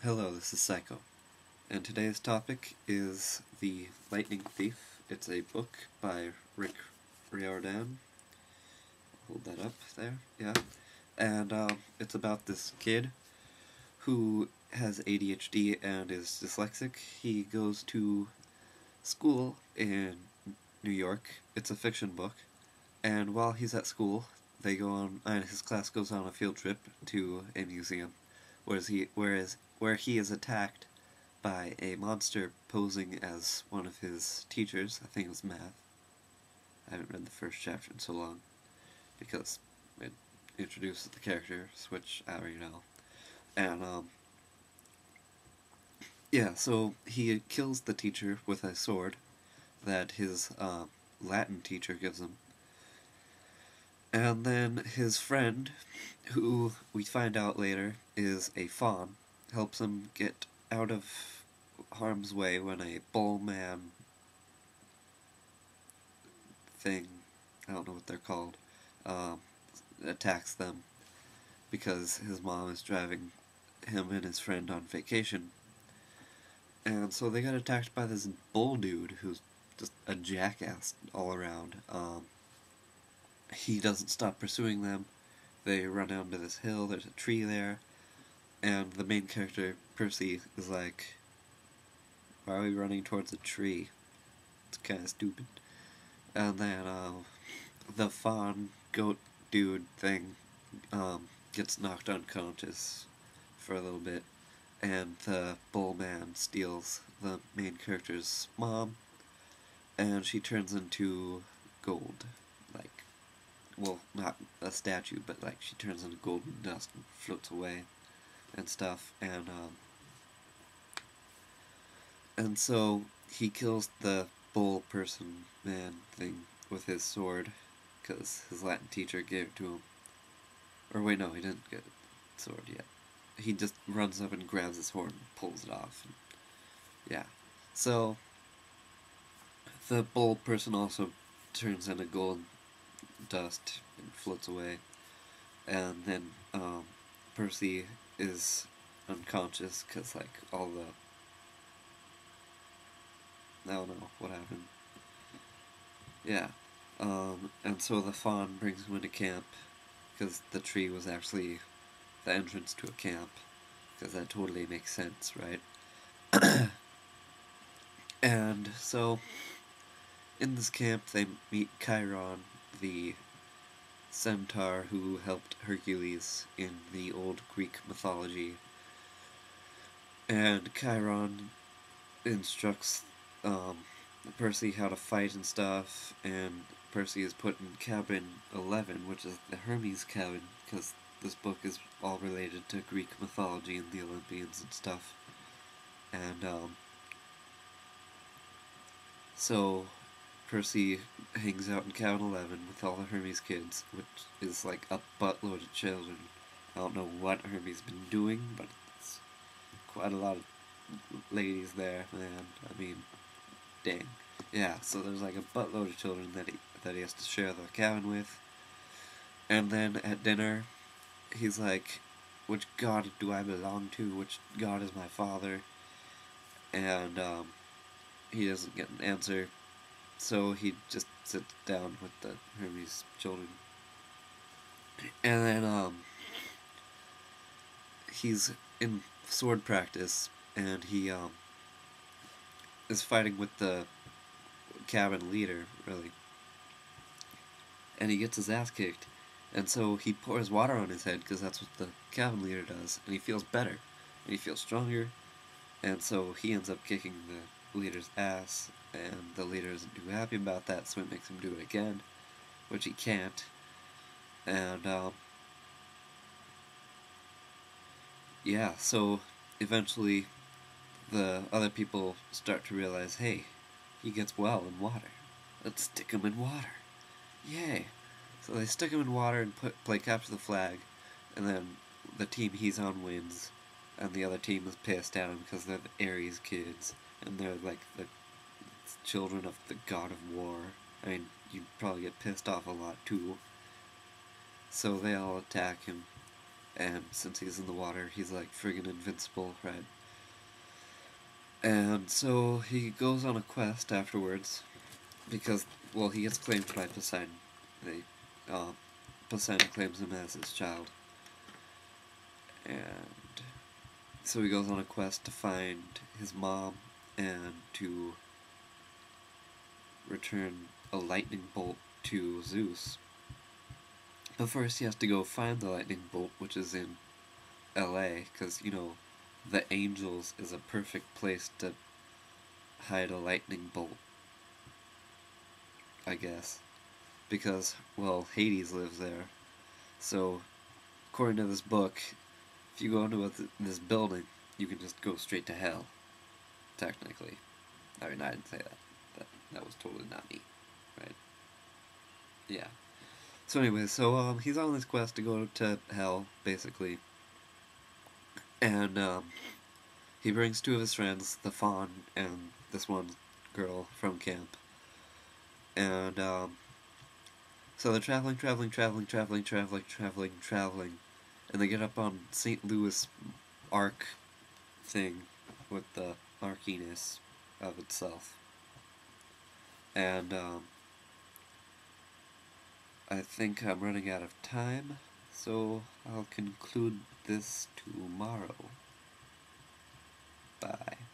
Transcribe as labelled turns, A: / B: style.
A: Hello, this is Psycho, and today's topic is The Lightning Thief. It's a book by Rick Riordan. Hold that up there, yeah. And it's about this kid who has ADHD and is dyslexic. He goes to school in New York. It's a fiction book, and while he's at school, his class goes on a field trip to a museum, where he is attacked by a monster posing as one of his teachers. I think it was math. I haven't read the first chapter in so long because it introduces the characters, which I already know. And yeah, so he kills the teacher with a sword that his Latin teacher gives him. And then his friend, who we find out later is a faun, helps him get out of harm's way when a bull man thing, I don't know what they're called, attacks them because his mom is driving him and his friend on vacation. And so they got attacked by this bull dude who's just a jackass all around. He doesn't stop pursuing them. They run down to this hill, there's a tree there, and the main character, Percy, is like, why are we running towards a tree? It's kind of stupid. And then the faun goat dude thing gets knocked unconscious for a little bit, and the bull man steals the main character's mom, and she turns into gold. Like, well, not a statue, but like she turns into golden dust and floats away and stuff. And so he kills the bull person man thing with his sword because his Latin teacher gave it to him. Or wait, no, he didn't get a sword yet. He just runs up and grabs his horn and pulls it off. And, yeah. So the bull person also turns into gold dust and floats away. And then Percy is unconscious because, like, all the... I don't know what happened. Yeah. And so the faun brings him into camp because the tree was actually the entrance to a camp, because that totally makes sense, right? And so in this camp they meet Chiron, the centaur who helped Hercules in the old Greek mythology. And Chiron instructs Percy how to fight and stuff, and Percy is put in cabin 11, which is the Hermes cabin, because this book is all related to Greek mythology and the Olympians and stuff. And so Percy hangs out in cabin 11 with all the Hermes kids, which is like a buttload of children. I don't know what Hermes been doing, but it's quite a lot of ladies there, man. I mean, dang. Yeah, so there's like a buttload of children that he has to share the cabin with. And then at dinner, he's like, which god do I belong to? Which god is my father? And he doesn't get an answer, so he just sits down with the Hermes children. And then he's in sword practice, and he is fighting with the cabin leader, really. And he gets his ass kicked, and so he pours water on his head, because that's what the cabin leader does, and he feels better, and he feels stronger, and so he ends up kicking the leader's ass, and the leader isn't too happy about that, so it makes him do it again, which he can't. And yeah, so eventually the other people start to realize, hey, he gets well in water. Let's stick him in water. Yay! So they stick him in water and play capture the flag, and then the team he's on wins, and the other team is pissed at him because they're the Ares kids, and they're like the children of the god of war. I mean, you'd probably get pissed off a lot too. So they all attack him, and since he's in the water, he's like friggin' invincible, right? And so he goes on a quest afterwards, because, well, he gets claimed by Poseidon. They, Poseidon claims him as his child. And so he goes on a quest to find his mom and to return a lightning bolt to Zeus. But first he has to go find the lightning bolt, which is in LA, because, you know, the Angels is a perfect place to hide a lightning bolt, I guess. Because, well, Hades lives there. So, according to this book, if you go into this building, you can just go straight to hell, technically. I mean, I didn't say that. That was totally not me, right? Yeah. So anyway, he's on this quest to go to hell, basically. And, he brings two of his friends, the Faun and this one girl from camp. And, so they're traveling, and they get up on St. Louis Ark thing with the archiness of itself. And, I think I'm running out of time, so I'll conclude this tomorrow. Bye.